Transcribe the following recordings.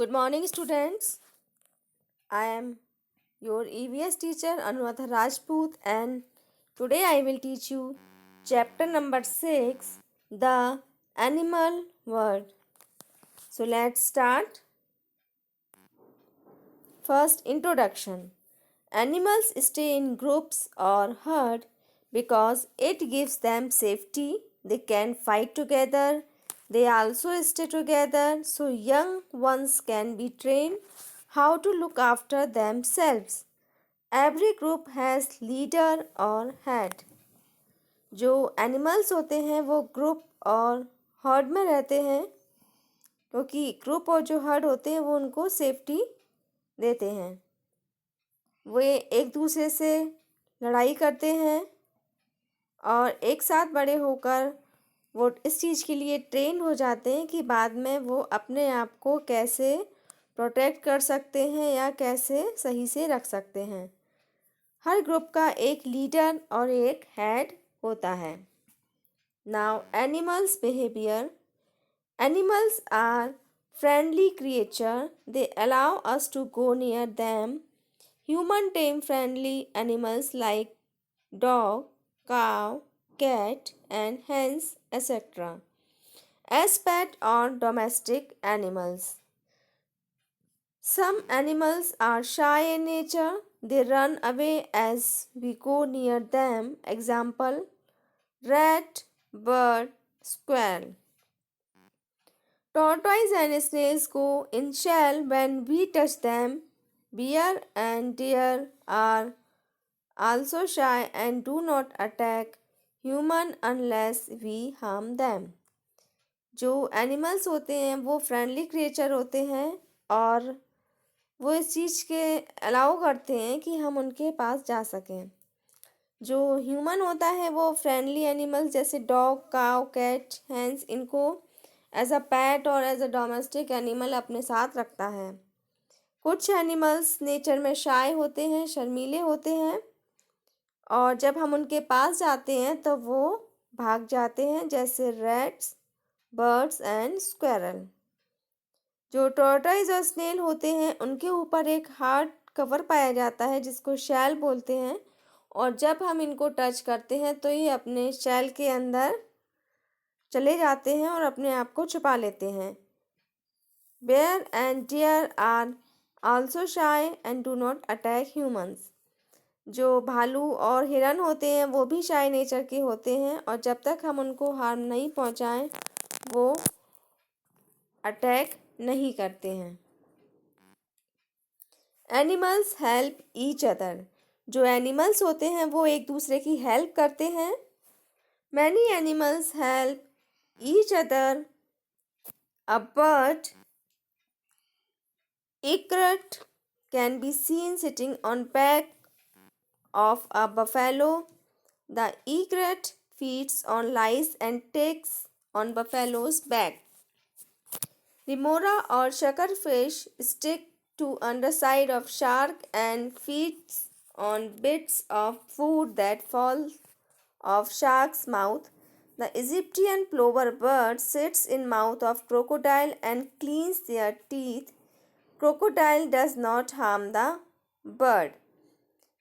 Good morning, students. I am your EVS teacher Anuradha Rajput, and today I will teach you chapter number 6, The Animal World. So let's start. First, introduction. Animals stay in groups or herd because it gives them safety. They can fight together. They also stay together so young ones can be trained how to look after themselves. Every group has leader और head. जो animals होते हैं वो group और heard में रहते हैं क्योंकि ग्रुप और जो हर्ड होते हैं वो उनको सेफ्टी देते हैं। वे एक दूसरे से लड़ाई करते हैं और एक साथ बड़े होकर वो इस चीज़ के लिए ट्रेंड हो जाते हैं कि बाद में वो अपने आप को कैसे प्रोटेक्ट कर सकते हैं या कैसे सही से रख सकते हैं। हर ग्रुप का एक लीडर और एक हेड होता है। Now animals behaviour. Animals are friendly creature, they allow us to go near them. Human tame friendly animals like dog, cow, cat and hens etc. as pet or domestic animals. Some animals are shy in nature. They run away as we go near them. Example: rat, bird, squirrel. Tortoise and snails go in shell when we touch them. Bear and deer are also shy and do not attack human unless we harm them. जो animals होते हैं वो friendly creature होते हैं और वो इस चीज़ के अलाउ करते हैं कि हम उनके पास जा सकें। जो ह्यूमन होता है वो फ्रेंडली एनिमल्स जैसे डॉग, काव, कैट, हैंस इनको एज अ पैट और एज अ डोमेस्टिक एनिमल अपने साथ रखता है। कुछ एनिमल्स नेचर में शाय होते हैं, शर्मीले होते हैं और जब हम उनके पास जाते हैं तो वो भाग जाते हैं जैसे रैट्स, बर्ड्स एंड स्क्वेरल। जो टॉर्टोइज और स्नेल होते हैं उनके ऊपर एक हार्ड कवर पाया जाता है जिसको शैल बोलते हैं और जब हम इनको टच करते हैं तो ये अपने शैल के अंदर चले जाते हैं और अपने आप को छुपा लेते हैं। Bear and deer are also shy and do not attack humans. जो भालू और हिरन होते हैं वो भी शाय नेचर के होते हैं और जब तक हम उनको हार्म नहीं पहुंचाएं वो अटैक नहीं करते हैं। Animals help each other. जो एनिमल्स होते हैं वो एक दूसरे की हेल्प करते हैं। Many animals help each other. A bird egret can be seen sitting on back of a buffalo. The egret feeds on lice and ticks on buffalo's back. Remora or suckerfish stick to underside of shark and feeds on bits of food that fall of shark's mouth. The Egyptian plover bird sits in mouth of crocodile and cleans their teeth. Crocodile does not harm the bird.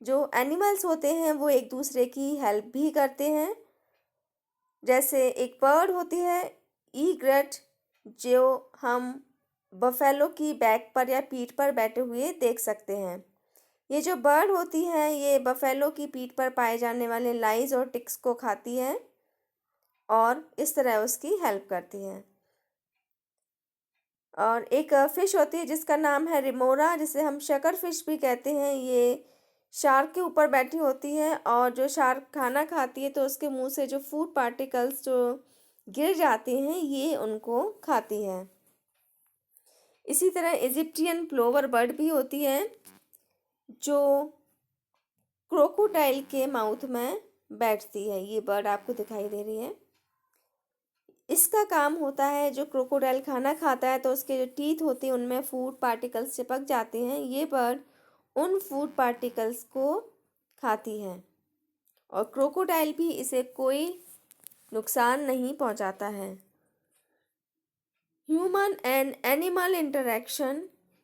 जो animals होते हैं वो एक दूसरे की help भी करते हैं। जैसे एक बर्ड होती है ईग्रेट जो हम बफेलो की बैक पर या पीठ पर बैठे हुए देख सकते हैं। ये जो बर्ड होती है ये बफेलो की पीठ पर पाए जाने वाले लाइज और टिक्स को खाती है और इस तरह उसकी हेल्प करती है। और एक फ़िश होती है जिसका नाम है रिमोरा जिसे हम शकर फिश भी कहते हैं। ये शार्क के ऊपर बैठी होती है और जो शार्क खाना खाती है तो उसके मुंह से जो फूड पार्टिकल्स जो गिर जाते हैं ये उनको खाती है। इसी तरह इजिप्टियन प्लोवर बर्ड भी होती है जो क्रोकोडाइल के माउथ में बैठती है। ये बर्ड आपको दिखाई दे रही है। इसका काम होता है जो क्रोकोडाइल खाना खाता है तो उसके जो टीथ होते हैं उनमें फूड पार्टिकल्स चिपक जाते हैं। ये बर्ड उन फूड पार्टिकल्स को खाती है और क्रोकोडाइल भी इसे कोई नुकसान नहीं पहुंचाता है। Human and animal interaction.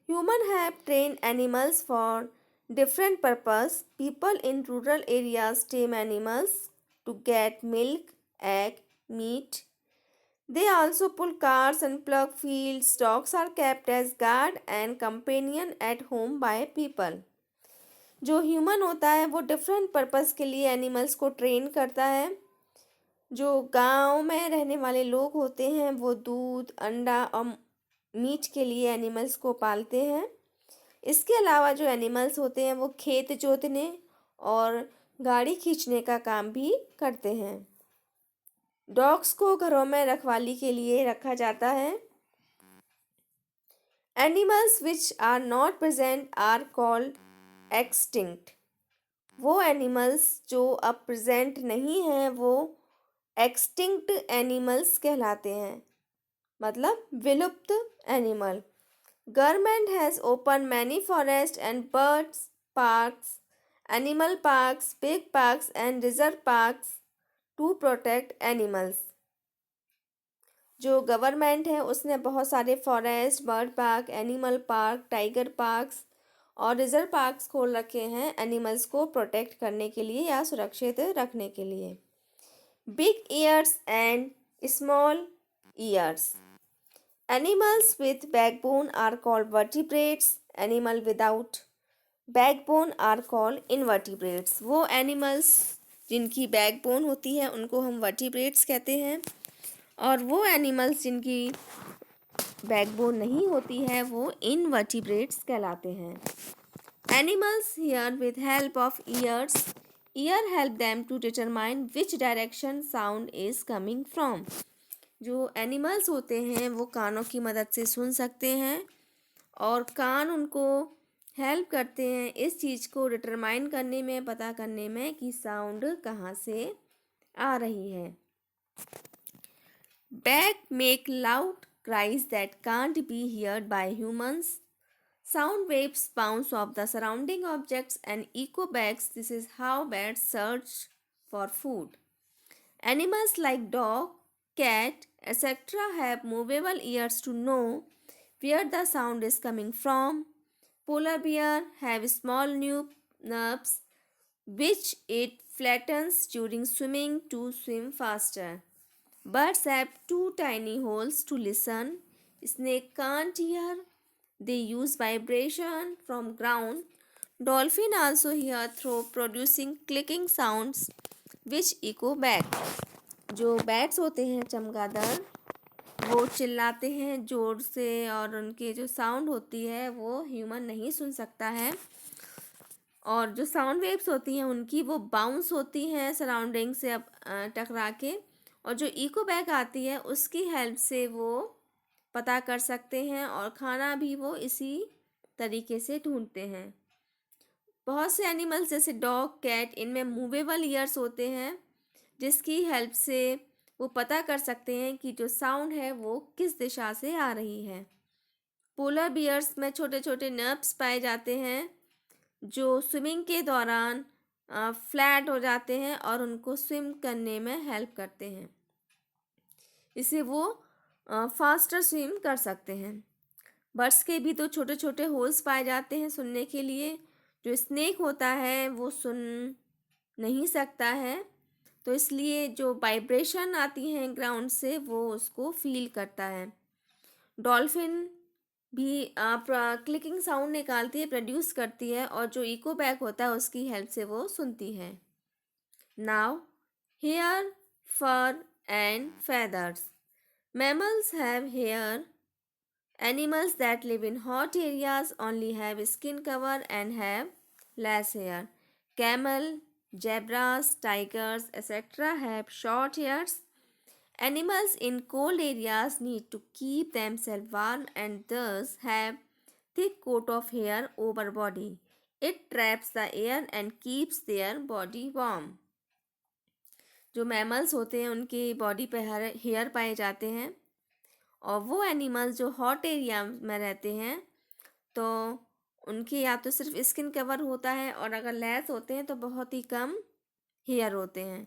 Humans have trained animals for different purpose. People in rural areas tame animals to get milk, egg, meat. They also pull cars and plug fields. Dogs are kept as guard and companion at home by people. जो human होता है वो different purpose के लिए animals को train करता है। जो गांव में रहने वाले लोग होते हैं वो दूध, अंडा और मीट के लिए एनिमल्स को पालते हैं। इसके अलावा जो एनिमल्स होते हैं वो खेत जोतने और गाड़ी खींचने का काम भी करते हैं। डॉग्स को घरों में रखवाली के लिए रखा जाता है। Animals which are not present are called extinct. वो एनिमल्स जो अब प्रेजेंट नहीं हैं वो एक्सटिंक्ट एनिमल्स कहलाते हैं, मतलब विलुप्त animal. Government has open many forest and birds parks, animal parks, big parks and reserve parks to protect animals. जो गवर्नमेंट है उसने बहुत सारे forest, bird park, animal park, tiger parks और रिजर्व पार्क्स खोल रखे हैं एनिमल्स को प्रोटेक्ट करने के लिए या सुरक्षित रखने के लिए। Big ears and small ears. Animals with backbone are called vertebrates. Animal without backbone are called invertebrates. वो एनिमल्स जिनकी बैकबोन होती है उनको हम वर्टिब्रेट्स कहते हैं, और वो एनिमल्स जिनकी बैकबोन नहीं होती है वो इनवर्टिब्रेट्स कहलाते हैं। Animals hear with help of ears. Ear help them to determine which direction sound is coming from. जो एनिमल्स होते हैं वो कानों की मदद से सुन सकते हैं और कान उनको हेल्प करते हैं इस चीज़ को डिटरमाइन करने में, पता करने में कि साउंड कहाँ से आ रही है। Bags make loud cries that can't be heard by humans. Sound waves bounce off the surrounding objects and echo back. This is how birds search for food. Animals like dog, cat, etc. have movable ears to know where the sound is coming from. Polar bear have small nerves which it flattens during swimming to swim faster. Birds have two tiny holes to listen. Snake can't hear. They use vibration from ground. Dolphin also hear through producing clicking sounds which echo back. जो bats होते हैं चमगादड़ वो चिल्लाते हैं ज़ोर से और उनके जो साउंड होती है वो ह्यूमन नहीं सुन सकता है, और जो साउंड वेव्स होती हैं उनकी वो बाउंस होती हैं सराउंडिंग से अब टकरा के, और जो इको बैक आती है उसकी हेल्प से वो पता कर सकते हैं और खाना भी वो इसी तरीके से ढूंढते हैं। बहुत से एनिमल्स जैसे डॉग, कैट, इनमें मूवेबल ईयर्स होते हैं जिसकी हेल्प से वो पता कर सकते हैं कि जो साउंड है वो किस दिशा से आ रही है। पोलर बियर्स में छोटे छोटे नर्व्स पाए जाते हैं जो स्विमिंग के दौरान फ्लैट हो जाते हैं और उनको स्विम करने में हेल्प करते हैं, इससे वो फास्टर स्विम कर सकते हैं। बर्ड्स के भी तो छोटे छोटे होल्स पाए जाते हैं सुनने के लिए। जो स्नेक होता है वो सुन नहीं सकता है, तो इसलिए जो वाइब्रेशन आती हैं ग्राउंड से वो उसको फील करता है। डॉल्फिन भी क्लिकिंग साउंड निकालती है, प्रोड्यूस करती है, और जो इको बैक होता है उसकी हेल्प से वो सुनती है। Now hair, fur and feathers. Mammals have hair. Animals that live in hot areas only have skin cover and have less hair. Camel, zebras, tigers, etc. have short hairs. Animals in cold areas need to keep themselves warm and thus have thick coat of hair over body. It traps the air and keeps their body warm. जो mammals होते हैं उनकी body पे hair पाए जाते हैं, और वो एनिमल्स जो हॉट एरिया में रहते हैं तो उनके या तो सिर्फ स्किन कवर होता है और अगर लेस होते हैं तो बहुत ही कम हेयर होते हैं।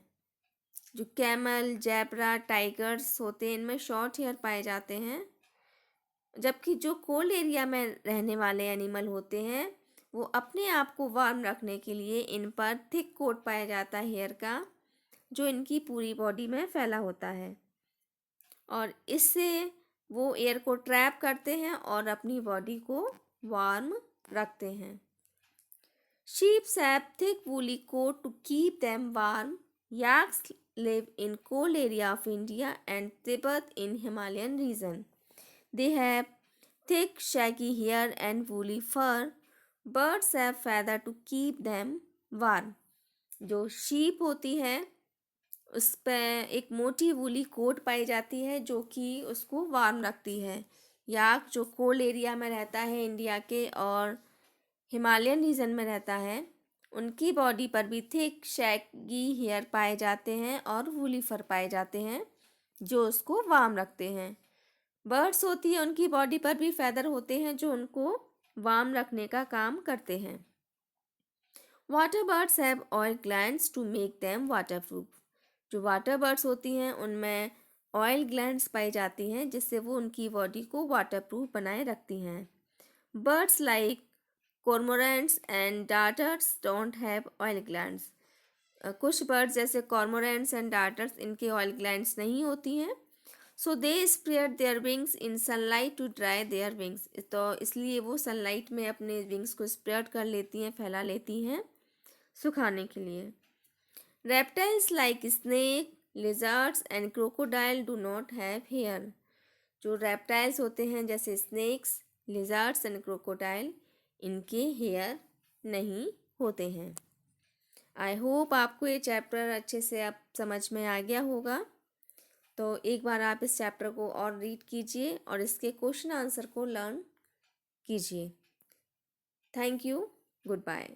जो कैमल, जैबरा, टाइगर्स होते हैं इनमें शॉर्ट हेयर पाए जाते हैं। जबकि जो कोल्ड एरिया में रहने वाले एनिमल होते हैं वो अपने आप को वार्म रखने के लिए इन पर थिक कोट पाया जाता है हेयर का, जो इनकी पूरी बॉडी में फैला होता है और इससे वो एयर को ट्रैप करते हैं और अपनी बॉडी को वार्म रखते हैं। Sheep have thick woolly coat to keep them warm. Yaks live in cold area of India and Tibet in Himalayan region. They have thick shaggy hair and woolly fur. Birds have feather to keep them warm. जो sheep होती है उस पर एक मोटी woolly coat पाई जाती है जो कि उसको वार्म रखती है। याक जो कोल्ड एरिया में रहता है इंडिया के और हिमालयन रीजन में रहता है, उनकी बॉडी पर भी थिक शैगी हेयर पाए जाते हैं और वूली फर पाए जाते हैं जो उसको वार्म रखते हैं। बर्ड्स होती है उनकी बॉडी पर भी फैदर होते हैं जो उनको वार्म रखने का काम करते हैं। Water birds have oil glands to make them waterproof. जो वाटर बर्ड्स होती हैं उनमें ऑयल ग्लैंड्स पाई जाती हैं जिससे वो उनकी बॉडी को वाटरप्रूफ बनाए रखती हैं। Birds like cormorants and darters don't have oil glands. कुछ बर्ड्स जैसे कॉर्मोरेंट्स एंड डार्टर्स इनके ऑयल ग्लैंड्स नहीं होती हैं, so they spread their wings in sunlight to dry their wings. तो इसलिए वो सनलाइट में अपने विंग्स को स्प्रेड कर लेती हैं, फैला लेती हैं सुखाने के लिए। Reptiles like snake, lizards and crocodile do not have hair. जो रेप्टाइल्स होते हैं जैसे स्नेक्स, लिजर्ड्स एंड क्रोकोडाइल, इनके हेयर नहीं होते हैं। आई होप आपको ये चैप्टर अच्छे से अब समझ में आ गया होगा। तो एक बार आप इस चैप्टर को और रीड कीजिए और इसके क्वेश्चन आंसर को लर्न कीजिए। Thank you, good bye.